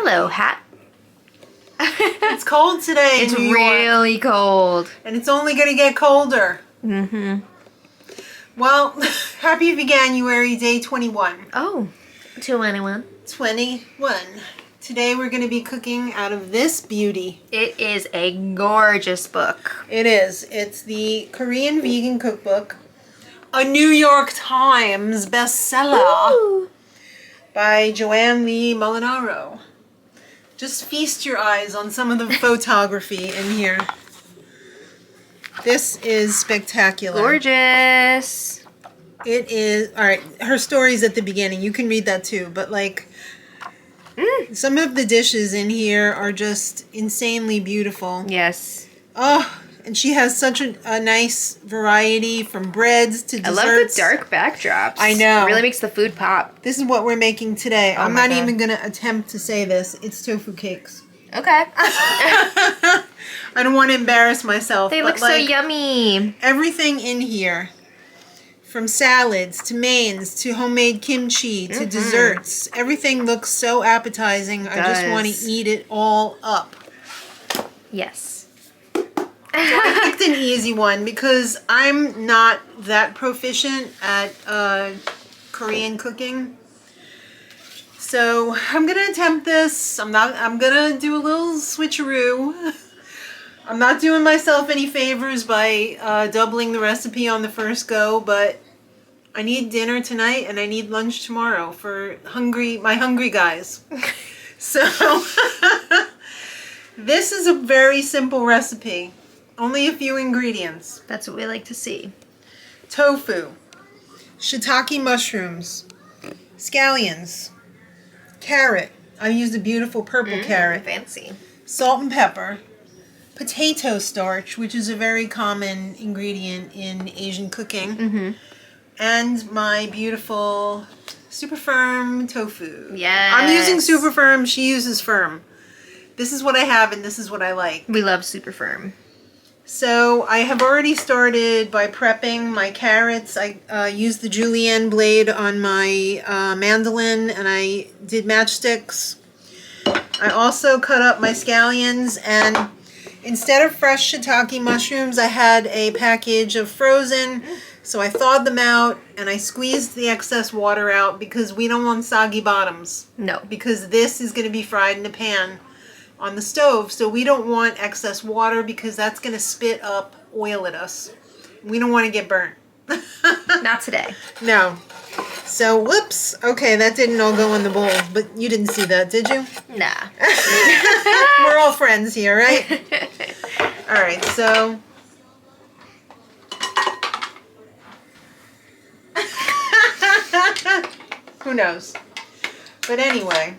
Hello, hat. It's cold today It's in New York. really cold. And it's only going to get colder. Mm-hmm. Well, happy Veganuary, day 21. Oh, to anyone. 21. Today we're going to be cooking out of this beauty. It is a gorgeous book. It is. It's the Korean Vegan Cookbook, a New York Times bestseller. Ooh. By Joanne Lee Molinaro. Just feast your eyes on some of the photography in here. This is spectacular. Gorgeous. It is. Alright, her story's at the beginning. You can read that too. But like, some of the dishes in here are just insanely beautiful. Yes. Oh, and she has such a nice variety from breads to desserts. I love the dark backdrops. I know. It really makes the food pop. This is what we're making today. Oh I'm my not God. even going to attempt to say this. It's tofu cakes. Okay. I don't want to embarrass myself. They but look so yummy. Everything in here, from salads to mains to homemade kimchi to desserts, everything looks so appetizing. I just want to eat it all up. Yes. So I picked an easy one because I'm not that proficient at Korean cooking. So I'm gonna attempt this. I'm gonna do a little switcheroo. I'm not doing myself any favors by doubling the recipe on the first go, but I need dinner tonight and I need lunch tomorrow for my hungry guys. So this is a very simple recipe. Only a few ingredients. That's what we like to see. Tofu, shiitake mushrooms, scallions, carrot. I used a beautiful purple carrot. Fancy. Salt and pepper, potato starch, which is a very common ingredient in Asian cooking, and my beautiful super firm tofu. Yes. I'm using super firm. She uses firm. This is what I have, and this is what I like. We love super firm. So I have already started by prepping my carrots. I used the julienne blade on my mandolin and I did matchsticks. I also cut up my scallions, and instead of fresh shiitake mushrooms, I had a package of frozen. So I thawed them out and I squeezed the excess water out because we don't want soggy bottoms. No. Because this is going to be fried in a pan on the stove, so we don't want excess water because that's going to spit up oil at us. We don't want to get burnt. Not today. No. So, whoops. Okay, that didn't all go in the bowl, but you didn't see that, did you? Nah. We're all friends here, right? All right, so... Who knows? But anyway...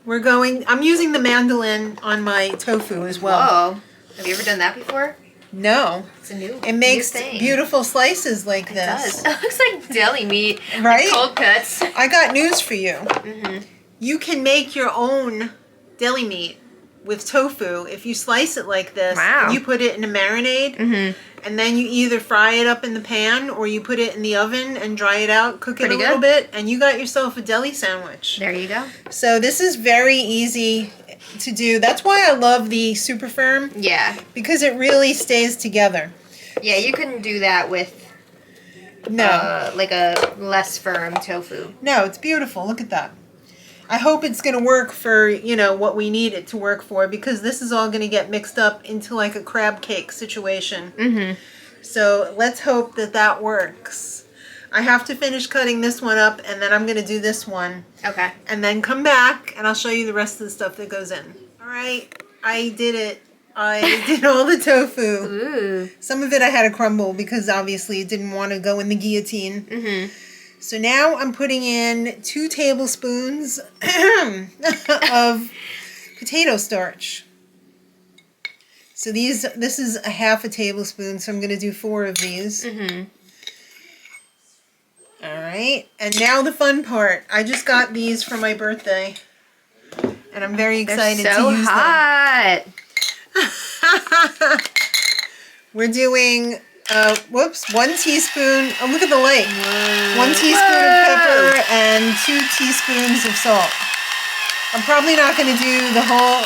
I'm using the mandolin on my tofu as well. Whoa. Have you ever done that before? No. It's a new It makes thing. beautiful slices like It this. does. It looks like deli meat. Right? Like cold cuts. I got news for you. You can make your own deli meat with tofu if you slice it like this. Wow. And you put it in a marinade. And then you either fry it up in the pan or you put it in the oven and dry it out, cook it a little bit, and you got yourself a deli sandwich. There you go. So this is very easy to do. That's why I love the super firm. Yeah. Because it really stays together. Yeah, you couldn't do that with like a less firm tofu. No, it's beautiful. Look at that. I hope it's going to work for, what we need it to work for, because this is all going to get mixed up into like a crab cake situation. So let's hope that works. I have to finish cutting this one up, and then I'm going to do this one. Okay. And then come back, and I'll show you the rest of the stuff that goes in. All right, I did it. I did all the tofu. Ooh. Some of it I had to crumble because obviously it didn't want to go in the guillotine. So now I'm putting in 2 tablespoons of potato starch. So this is a half a tablespoon, so I'm going to do 4 of these. All right, and now the fun part. I just got these for my birthday, and I'm very excited to use them. They're so hot. We're doing 1 teaspoon. Oh, look at the light. 1 teaspoon of pepper and 2 teaspoons of salt. I'm probably not going to do the whole...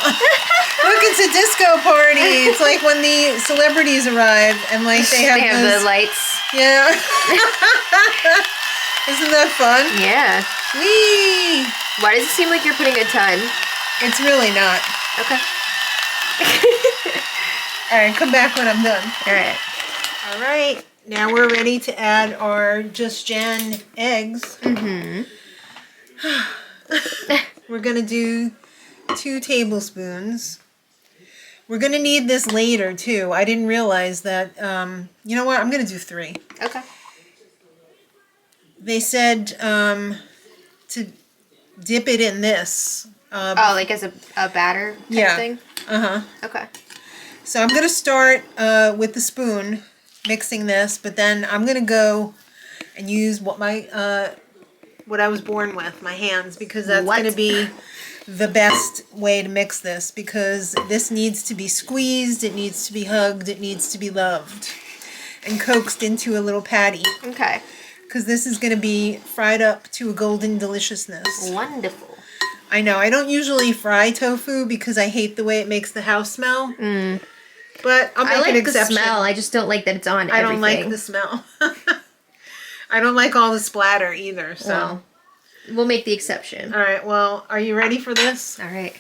Look, it's a disco party. It's like when the celebrities arrive and like they have the lights. Yeah. Isn't that fun? Yeah. Whee! Why does it seem like you're putting a ton? It's really not. Okay. All right, come back when I'm done. All right. All right. Now we're ready to add our Just Jan eggs. Mm-hmm. We're going to do 2 tablespoons. We're going to need this later, too. I didn't realize that. You know what? I'm going to do 3. Okay. They said to dip it in this. Like as a batter type thing? Uh-huh. Okay. So I'm going to start with the spoon, mixing this, but then I'm going to go and use what I was born with, my hands, because that's going to be the best way to mix this, because this needs to be squeezed, it needs to be hugged, it needs to be loved, and coaxed into a little patty. Okay. Because this is going to be fried up to a golden deliciousness. Wonderful. I know, I don't usually fry tofu because I hate the way it makes the house smell. Mm. But I'll make an exception. The smell. I just don't like that it's on everything. I don't like the smell. I don't like all the splatter either. So well, we'll make the exception. All right. Well, are you ready for this? All right.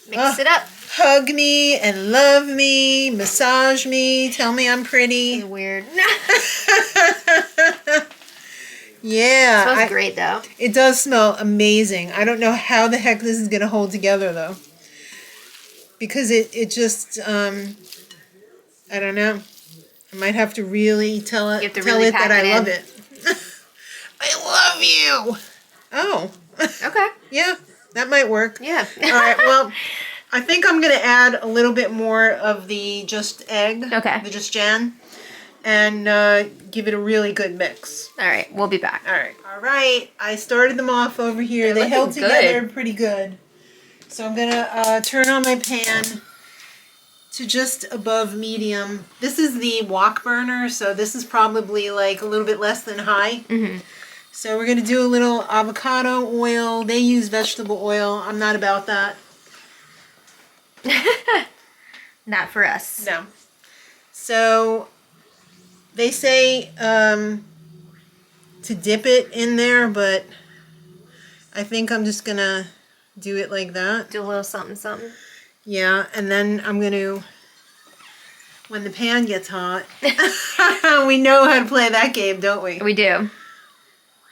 Mix it up. Hug me and love me, massage me, tell me I'm pretty. Weird. Yeah. It smells great though. It does smell amazing. I don't know how the heck this is going to hold together though. Because it just, I don't know. I might have to really tell it that I love it. I love you. Oh. Okay. Yeah, that might work. Yeah. All right, well, I think I'm going to add a little bit more of the Just Egg. Okay. The Just Jan. And give it a really good mix. All right, we'll be back. All right. All right. I started them off over here. They held together pretty good. So I'm going to turn on my pan to just above medium. This is the wok burner, so this is probably like a little bit less than high. Mm-hmm. So we're going to do a little avocado oil. They use vegetable oil. I'm not about that. Not for us. No. So they say to dip it in there, but I think I'm just going to do it like that. Do a little something, something. Yeah, and then I'm going to, when the pan gets hot, we know how to play that game, don't we? We do.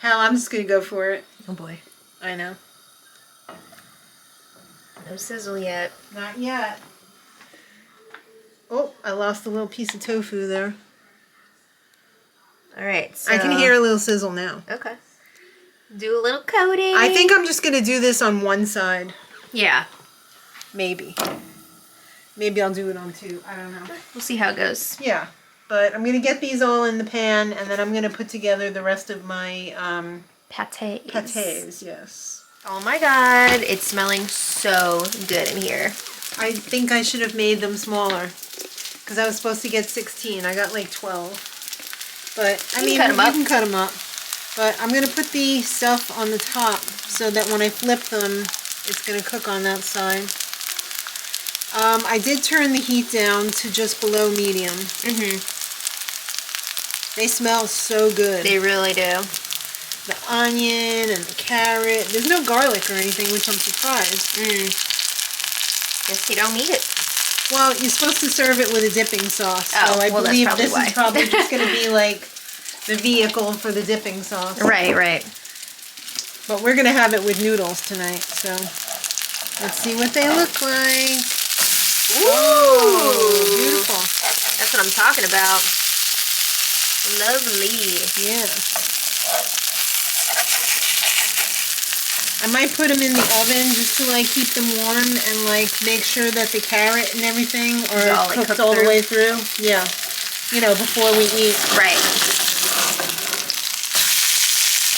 Hell, I'm just going to go for it. Oh boy. I know. No sizzle yet. Not yet. Oh, I lost a little piece of tofu there. All right. So I can hear a little sizzle now. Okay. Do a little coating. I think I'm just going to do this on one side. Yeah. Maybe. Maybe I'll do it on 2. I don't know. We'll see how it goes. Yeah. But I'm going to get these all in the pan, and then I'm going to put together the rest of my Pâtés. pâtés, yes. Oh my god, it's smelling so good in here. I think I should have made them smaller, because I was supposed to get 16. I got like 12. But, I mean, you can cut them up. But I'm going to put the stuff on the top so that when I flip them, it's going to cook on that side. I did turn the heat down to just below medium. Mm-hmm. They smell so good. They really do. The onion and the carrot. There's no garlic or anything, which I'm surprised. Guess you don't need it. Well, you're supposed to serve it with a dipping sauce. Oh, so I believe this why. is probably just going to be like the vehicle for the dipping sauce. Right, right. But we're going to have it with noodles tonight, so let's see what they look like. Ooh! Oh, beautiful. That's what I'm talking about. Lovely. Yeah. I might put them in the oven just to like keep them warm and like make sure that the carrot and everything are cooked all the way through. Yeah. You know, before we eat. Right.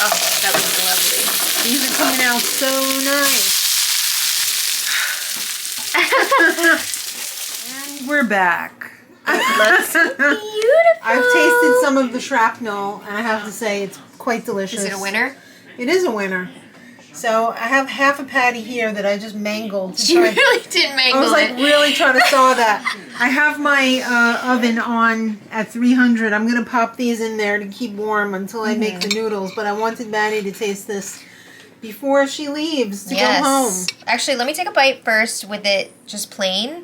Oh, that looks lovely. These are coming out so nice. And we're back. Looks beautiful. I've tasted some of the shrapnel, and I have to say it's quite delicious. Is it a winner? It is a winner. So I have half a patty here that I just mangled. You really did mangle it. I was like really trying to saw that. I have my oven on at 300. I'm going to pop these in there to keep warm until I make the noodles. But I wanted Maddie to taste this before she leaves to go home. Actually, let me take a bite first with it just plain.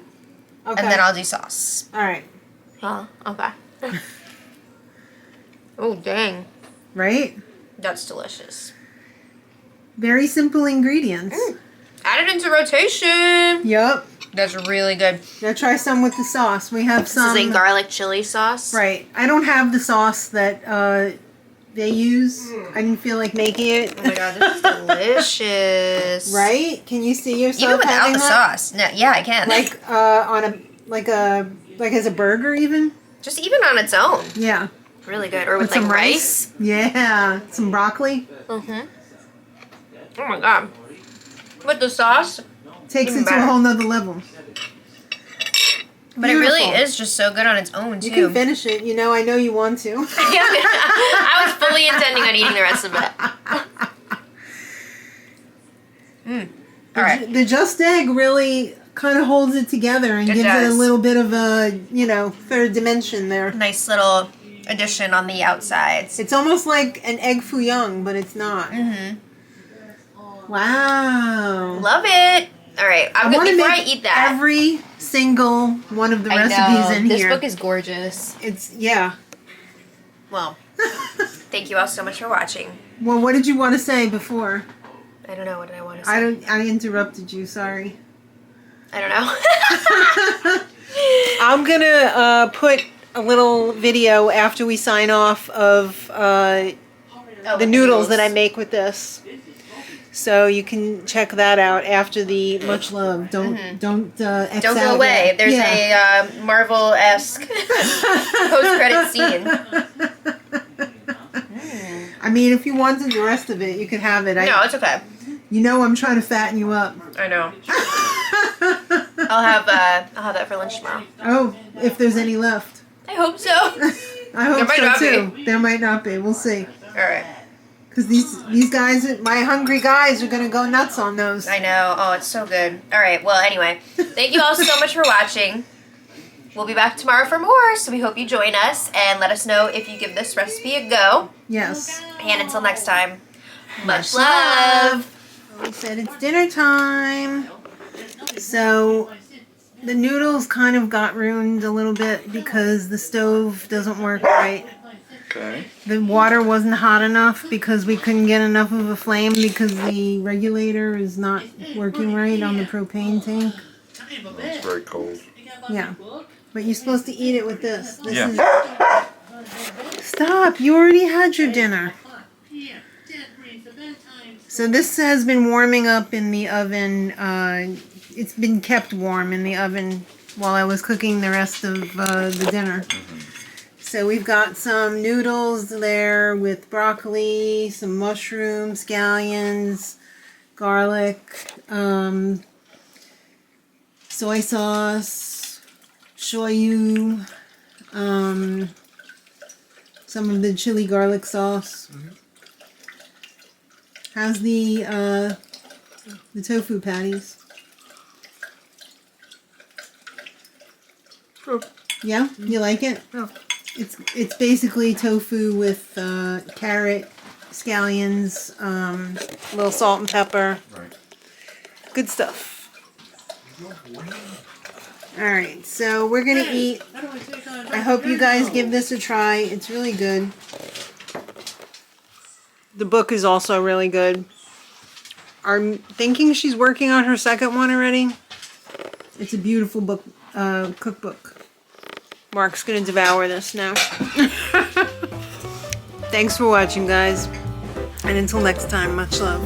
Okay. And then I'll do sauce. All right. Oh, okay. Oh, dang. Right? That's delicious. Very simple ingredients. Add it into rotation. Yep. That's really good. Now try some with the sauce. We have some. This is a garlic chili sauce. Right. I don't have the sauce that they use. I didn't feel like making it. Oh my god, this is delicious. Right? Can you see yourself even without having the that? sauce? No, yeah, I can. Like like as a burger even? Just even on its own. Yeah. Really good. Or with like some rice. Yeah. Some broccoli. Mm-hmm. Oh my god. With the sauce. Takes it to a whole nother level. But it really is just so good on its own, too. You can finish it. You know, I know you want to. I was fully intending on eating the rest of it. All right. The Just Egg really kind of holds it together and gives it a little bit of a, third dimension there. Nice little addition on the outsides. It's almost like an egg foo young, but it's not. Mm-hmm. Wow. Love it. All right. Before I eat that. Every single one of the recipes in here. This book is gorgeous. Well, thank you all so much for watching. Well, what did you want to say before? I don't know. What did I want to say? I interrupted you. Sorry. I don't know. I'm going to put a little video after we sign off of the noodles that I make with this. So you can check that out after the much love. Don't X don't go out away. yet. There's a Marvel-esque post-credit scene. I mean, if you wanted the rest of it, you could have it. No, it's okay. You know I'm trying to fatten you up. I know. I'll have that for lunch tomorrow. Oh, if there's any left. I hope so. I hope so too. There might not be. We'll see. All right. Because these guys, my hungry guys, are going to go nuts on those. I know. Oh, it's so good. All right. Well, anyway, thank you all so much for watching. We'll be back tomorrow for more, so we hope you join us and let us know if you give this recipe a go. Yes. And until next time, much love. We said it's dinner time. So the noodles kind of got ruined a little bit because the stove doesn't work right. Okay. The water wasn't hot enough because we couldn't get enough of a flame because the regulator is not working right on the propane tank. It's very cold. Yeah. But you're supposed to eat it with this. Yeah. Stop. You already had your dinner. So this has been warming up in the oven. It's been kept warm in the oven while I was cooking the rest of the dinner. So we've got some noodles there with broccoli, some mushrooms, scallions, garlic, soy sauce, shoyu, some of the chili garlic sauce. How's the tofu patties? Yeah, you like it? Oh. It's basically tofu with carrot, scallions, a little salt and pepper. Right. Good stuff. Alright, so we're going to eat. I hope you guys give this a try. It's really good. The book is also really good. I'm thinking she's working on her second one already. It's a beautiful book, cookbook. Mark's going to devour this now. Thanks for watching, guys. And until next time, much love.